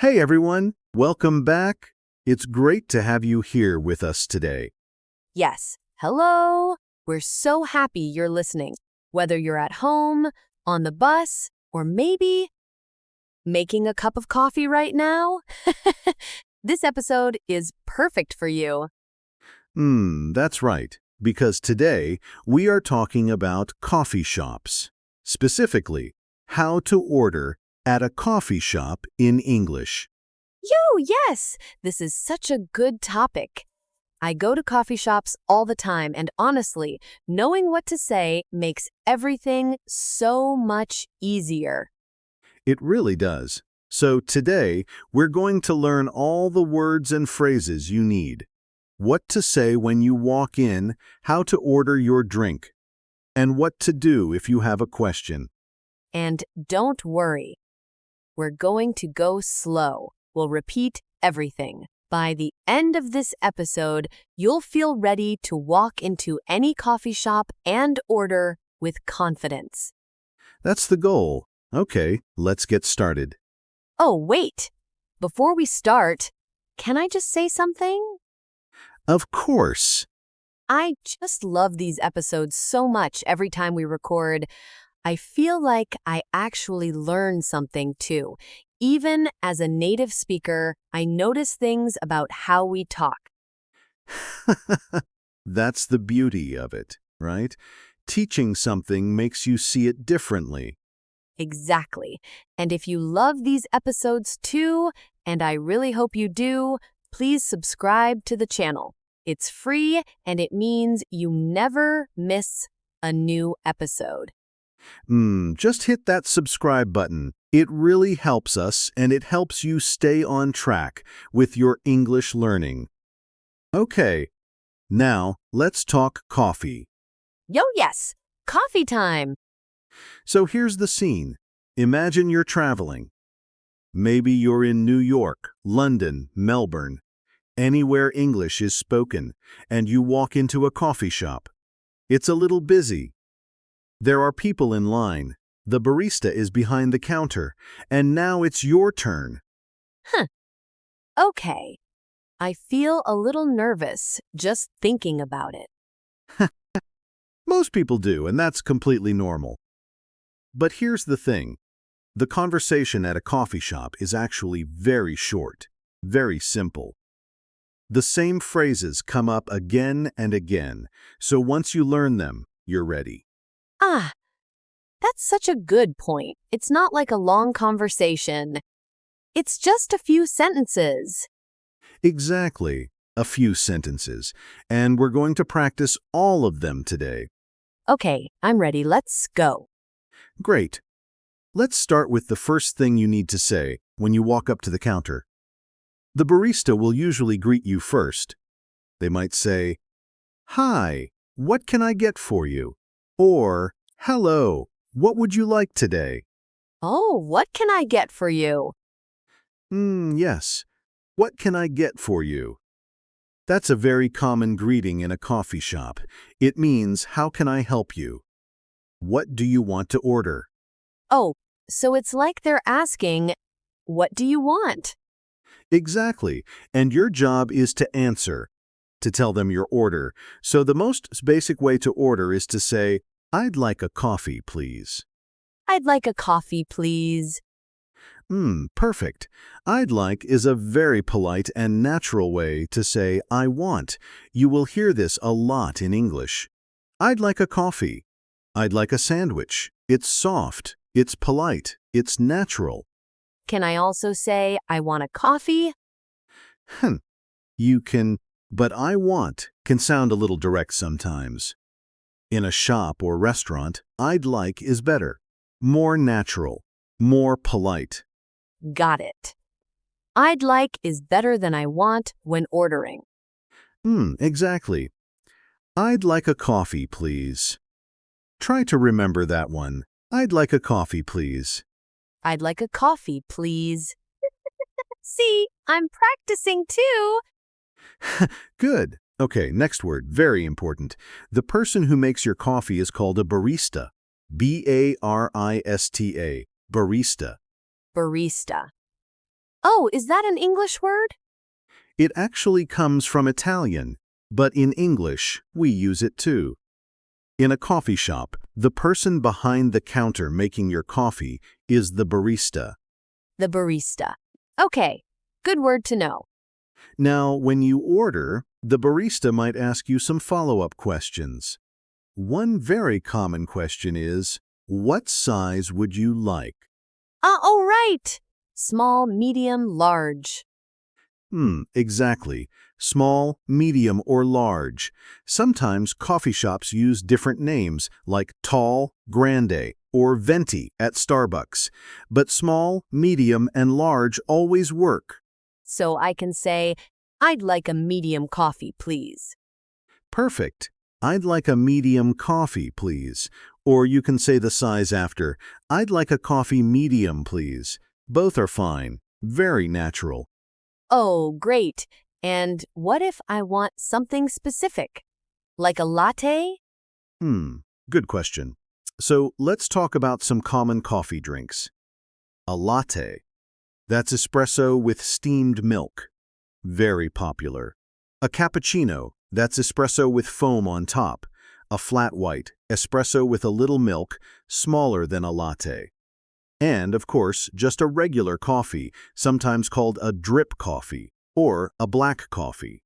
Hey everyone, welcome back. It's great to have you here with us today. Yes. Hello. We're so happy you're listening, whether you're at home, on the bus, or maybe making a cup of coffee right now. This episode is perfect for you. That's right, because today we are talking about coffee shops. Specifically, how to order at a coffee shop in English. Yes, this is such a good topic. I go to coffee shops all the time, and honestly, knowing what to say makes everything so much easier. It really does. So today, we're going to learn all the words and phrases you need. What to say when you walk in, how to order your drink, and what to do if you have a question. And don't worry, we're going to go slow. We'll repeat everything. By the end of this episode, you'll feel ready to walk into any coffee shop and order with confidence. That's the goal. Okay, let's get started. Oh, wait. Before we start, can I just say something? Of course. I just love these episodes so much every time we record. I feel like I actually learn something too. Even as a native speaker, I notice things about how we talk. That's the beauty of it, right? Teaching something makes you see it differently. Exactly. And if you love these episodes too, and I really hope you do, please subscribe to the channel. It's free and it means you never miss a new episode. Just hit that subscribe button. It really helps us and it helps you stay on track with your English learning. Okay, now let's talk coffee. Yes, coffee time. So here's the scene. Imagine you're traveling. Maybe you're in New York, London, Melbourne, anywhere English is spoken, and you walk into a coffee shop. It's a little busy. There are people in line. The barista is behind the counter, and now it's your turn. Huh. Okay. I feel a little nervous just thinking about it. Most people do, and that's completely normal. But here's the thing. The conversation at a coffee shop is actually very short, very simple. The same phrases come up again and again, so once you learn them, you're ready. Ah, that's such a good point. It's not like a long conversation. It's just a few sentences. Exactly. A few sentences, and we're going to practice all of them today. Okay, I'm ready. Let's go. Great. Let's start with the first thing you need to say when you walk up to the counter. The barista will usually greet you first. They might say, "Hi, what can I get for you?" Or, "Hello, what would you like today?" Oh, what can I get for you? Yes. What can I get for you? That's a very common greeting in a coffee shop. It means, how can I help you? What do you want to order? Oh, so it's like they're asking, what do you want? Exactly. And your job is to answer, to tell them your order. So the most basic way to order is to say, "I'd like a coffee, please." I'd like a coffee, please. Perfect. "I'd like" is a very polite and natural way to say "I want." You will hear this a lot in English. "I'd like a coffee." "I'd like a sandwich." It's soft, it's polite, it's natural. Can I also say, I want a coffee? You can, but "I want" can sound a little direct sometimes. In a shop or restaurant, "I'd like" is better, more natural, more polite. Got it. I'd like is better than I want when ordering. Exactly. "I'd like a coffee, please." Try to remember that one. "I'd like a coffee, please." I'd like a coffee, please. See, I'm practicing too. Good. Okay, next word, very important. The person who makes your coffee is called a barista. B-A-R-I-S-T-A, barista. Barista. Oh, is that an English word? It actually comes from Italian, but in English, we use it too. In a coffee shop, the person behind the counter making your coffee is the barista. The barista. Okay, good word to know. Now, when you order, the barista might ask you some follow-up questions. One very common question is, what size would you like? Oh, right. Small, medium, large. Exactly. Small, medium, or large. Sometimes coffee shops use different names like tall, grande, or venti at Starbucks. But small, medium, and large always work. So I can say, I'd like a medium coffee, please. Perfect. I'd like a medium coffee, please. Or you can say the size after. I'd like a coffee medium, please. Both are fine. Very natural. Oh, great. And what if I want something specific? Like a latte? Good question. So let's talk about some common coffee drinks. A latte. That's espresso with steamed milk. Very popular. A cappuccino. That's espresso with foam on top. A flat white, espresso with a little milk, smaller than a latte. And, of course, just a regular coffee, sometimes called a drip coffee, or a black coffee.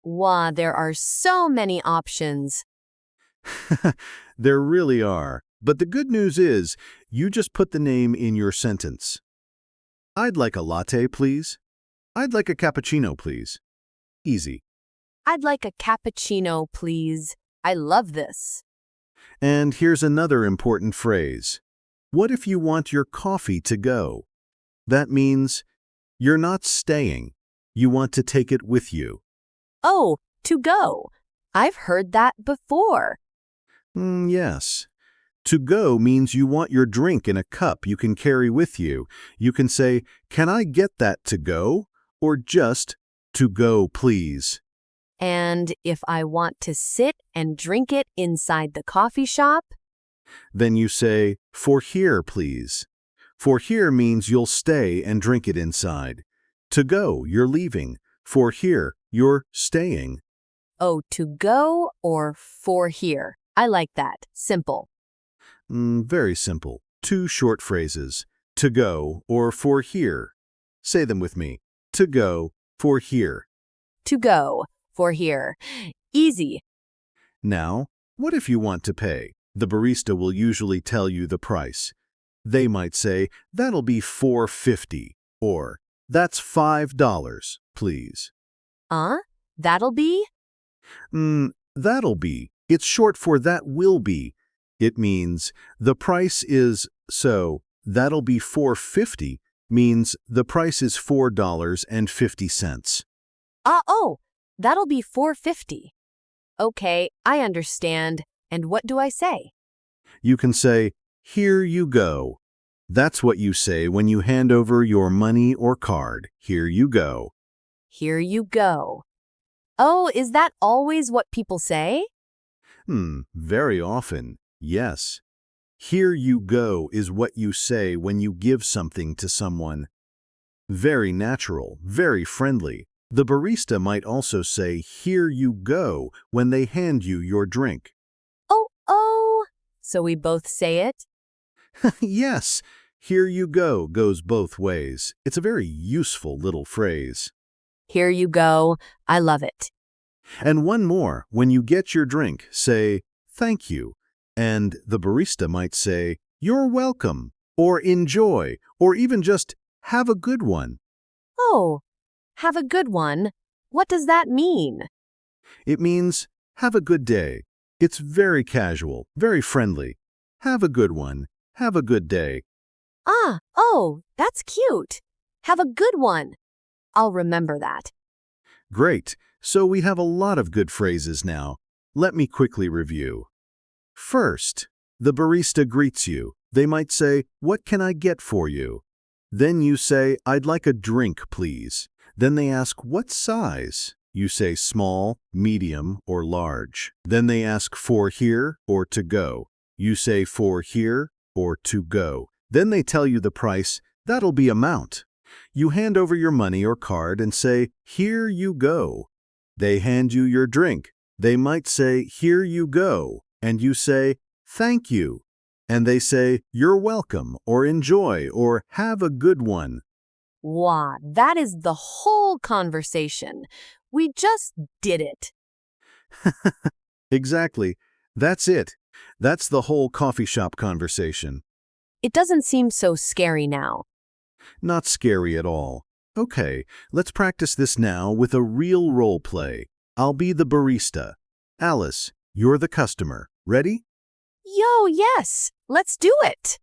Wow, there are so many options. There really are. But the good news is, you just put the name in your sentence. I'd like a latte, please. I'd like a cappuccino, please. Easy. I'd like a cappuccino, please. I love this. And here's another important phrase. What if you want your coffee to go? That means you're not staying. You want to take it with you. Oh, to go. I've heard that before. Yes. To go means you want your drink in a cup you can carry with you. You can say, "Can I get that to go?" Or just, "To go, please." And if I want to sit and drink it inside the coffee shop? Then you say, "For here, please." For here means you'll stay and drink it inside. To go, you're leaving. For here, you're staying. Oh, to go or for here. I like that. Simple. Very simple. Two short phrases. To go or for here. Say them with me. To go, for here. To go, for here. Easy. Now, what if you want to pay? The barista will usually tell you the price. They might say, "That'll be $4.50, or "That's $5, please." That'll be? That'll be. It's short for that will be. It means the price is, so that'll be $4.50 means the price is $4.50. Oh, that'll be $4.50. Okay, I understand. And what do I say? You can say, "Here you go." That's what you say when you hand over your money or card. Here you go. Here you go. Oh, is that always what people say? Very often, yes. Here you go is what you say when you give something to someone. Very natural, very friendly. The barista might also say, "Here you go," when they hand you your drink. Oh. So we both say it? Yes, "Here you go" goes both ways. It's a very useful little phrase. Here you go. I love it. And one more, when you get your drink, say, "Thank you." And the barista might say, "You're welcome," or "Enjoy," or even just "Have a good one." Oh, have a good one. What does that mean? It means, "Have a good day." It's very casual, very friendly. Have a good one. Have a good day. That's cute. Have a good one. I'll remember that. Great. So we have a lot of good phrases now. Let me quickly review. First, the barista greets you. They might say, "What can I get for you?" Then you say, "I'd like a drink, please." Then they ask, "What size?" You say small, medium, or large. Then they ask for here or to go. You say for here or to go. Then they tell you the price. That'll be amount. You hand over your money or card and say, "Here you go." They hand you your drink. They might say, "Here you go," and you say, "Thank you." And they say, "You're welcome," or "Enjoy," or "Have a good one." Wow, that is the whole conversation. We just did it. Exactly. That's it. That's the whole coffee shop conversation. It doesn't seem so scary now. Not scary at all. Okay, let's practice this now with a real role play. I'll be the barista. Alice, you're the customer. Ready? Yo, yes, let's do it.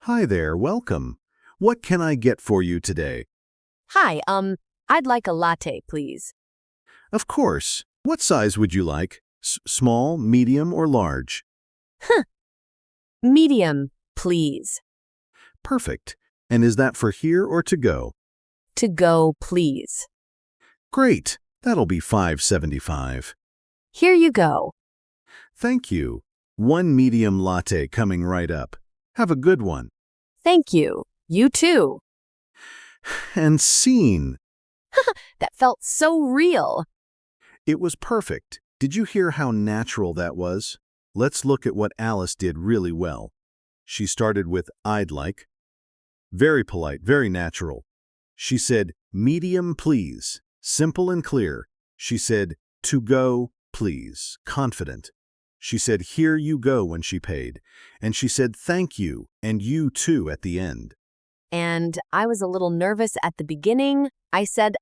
Hi there, welcome. What can I get for you today? Hi, I'd like a latte, please. Of course. What size would you like? Small, medium, or large? Medium, please. Perfect. And is that for here or to go? To go, please. Great. That'll be $5.75. Here you go. Thank you. One medium latte coming right up. Have a good one. Thank you. You too. And scene. That felt so real. It was perfect. Did you hear how natural that was? Let's look at what Alice did really well. She started with "I'd like." Very polite, very natural. She said, "Medium, please." Simple and clear. She said, "To go, please." Confident. She said, "Here you go," when she paid. And she said, "Thank you," and "you too" at the end. And I was a little nervous at the beginning. I said,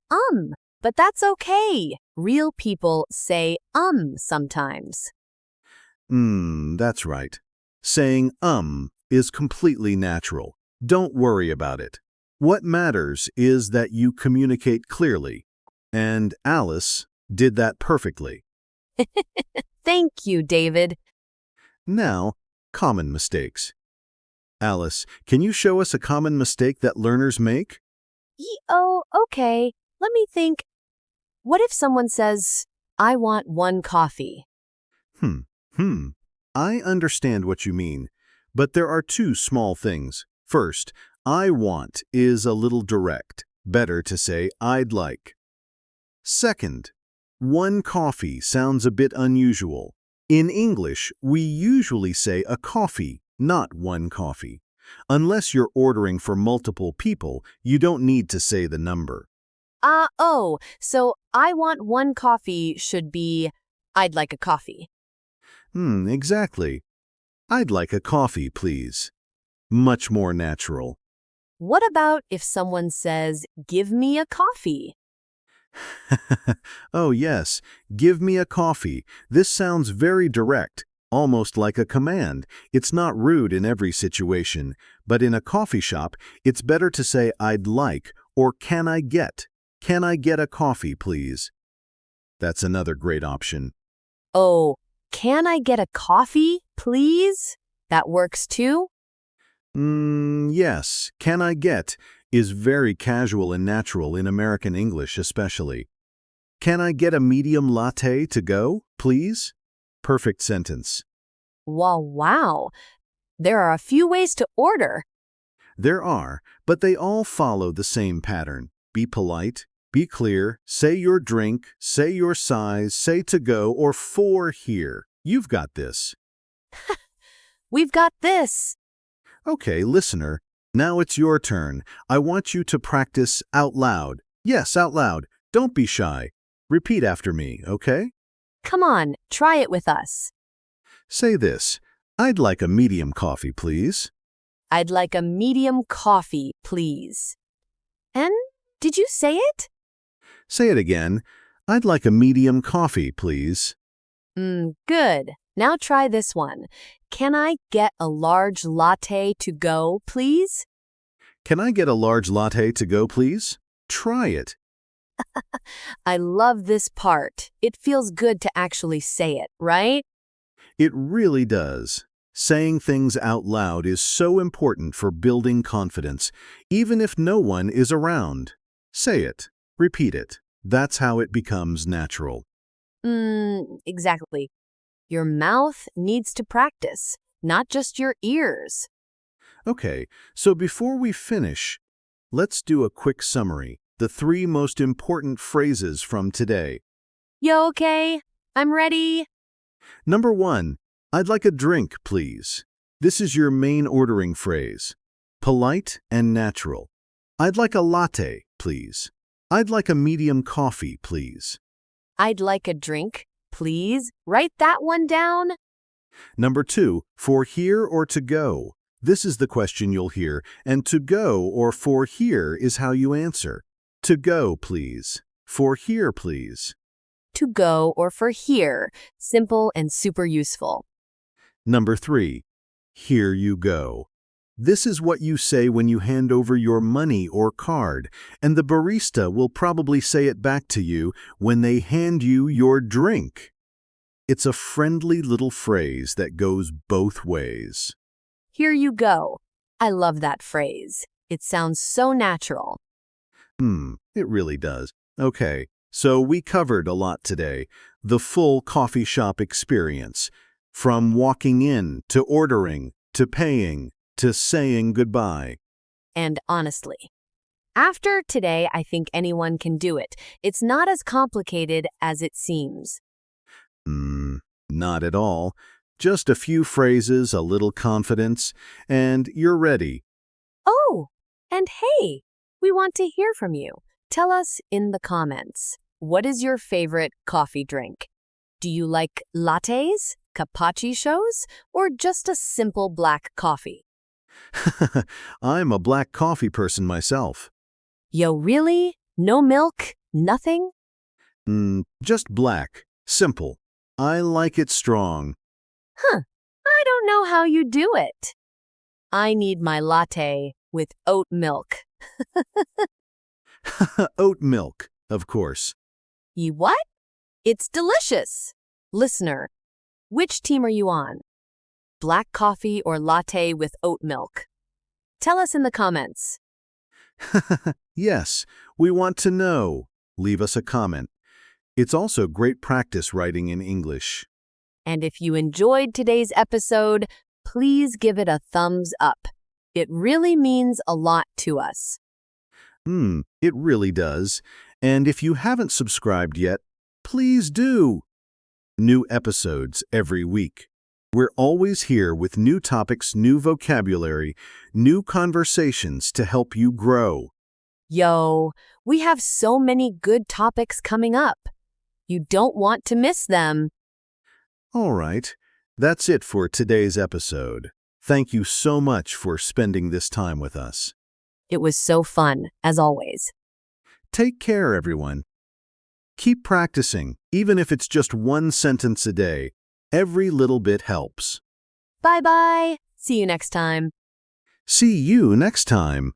but that's okay. Real people say, sometimes. That's right. Saying is completely natural. Don't worry about it. What matters is that you communicate clearly. And Alice did that perfectly. Thank you, David. Now, common mistakes. Alice, can you show us a common mistake that learners make? Oh, okay. Let me think. What if someone says, I want one coffee? I understand what you mean, but there are two small things. First, "I want" is a little direct. Better to say "I'd like." Second, "one coffee" sounds a bit unusual. In English, we usually say a coffee, not one coffee. Unless you're ordering for multiple people, you don't need to say the number. So I want one coffee should be, I'd like a coffee. Exactly. "I'd like a coffee, please." Much more natural. What about if someone says, give me a coffee? Oh yes, "Give me a coffee." This sounds very direct, almost like a command. It's not rude in every situation, but in a coffee shop, it's better to say "I'd like" or "Can I get?" "Can I get a coffee, please?" That's another great option. Oh, can I get a coffee, please? That works too? Yes, "Can I get?" is very casual and natural in American English especially. "Can I get a medium latte to go, please?" Perfect sentence. Wow. There are a few ways to order. There are, but they all follow the same pattern. Be polite, be clear, say your drink, say your size, say "to go" or "for here." You've got this. We've got this. Okay, listener, now it's your turn. I want you to practice out loud. Yes, out loud. Don't be shy. Repeat after me, okay? Come on, try it with us. Say this: "I'd like a medium coffee, please." I'd like a medium coffee, please. And did you say it? Say it again. "I'd like a medium coffee, please." Good. Now try this one. Can I get a large latte to go, please? "Can I get a large latte to go, please?" Try it. I love this part. It feels good to actually say it, right? It really does. Saying things out loud is so important for building confidence, even if no one is around. Say it. Repeat it. That's how it becomes natural. Exactly. Your mouth needs to practice, not just your ears. Okay, so before we finish, Let's do a quick summary. The 3 most important phrases from today. You okay? I'm ready. Number 1, I'd like a drink, please. This is your main ordering phrase. Polite and natural. I'd like a latte, please. I'd like a medium coffee, please. I'd like a drink, please. Write that one down. Number 2, for here or to go. This is the question you'll hear, and to go or for here is how you answer. To go, please. For here, please. To go or for here. Simple and super useful. Number 3, here you go. This is what you say when you hand over your money or card, and the barista will probably say it back to you when they hand you your drink. It's a friendly little phrase that goes both ways. Here you go. I love that phrase. It sounds so natural. It really does. Okay, so we covered a lot today. The full coffee shop experience. From walking in, to ordering, to paying, to saying goodbye. And honestly, after today, I think anyone can do it. It's not as complicated as it seems. Not at all. Just a few phrases, a little confidence, and you're ready. Oh, and hey, we want to hear from you. Tell us in the comments, what is your favorite coffee drink? Do you like lattes, cappuccinos, or just a simple black coffee? I'm a black coffee person myself. Yo, really? No milk? Nothing? Just black. Simple. I like it strong. I don't know how you do it. I need my latte with oat milk. Oat milk, of course. You what? It's delicious. Listener, which team are you on? Black coffee or latte with oat milk? Tell us in the comments. Yes, we want to know. Leave us a comment. It's also great practice writing in English. And if you enjoyed today's episode, please give it a thumbs up. It really means a lot to us. It really does. And if you haven't subscribed yet, please do. New episodes every week. We're always here with new topics, new vocabulary, new conversations to help you grow. Yo, we have so many good topics coming up. You don't want to miss them. All right, that's it for today's episode. Thank you so much for spending this time with us. It was so fun, as always. Take care, everyone. Keep practicing, even if it's just one sentence a day. Every little bit helps. Bye-bye. See you next time. See you next time.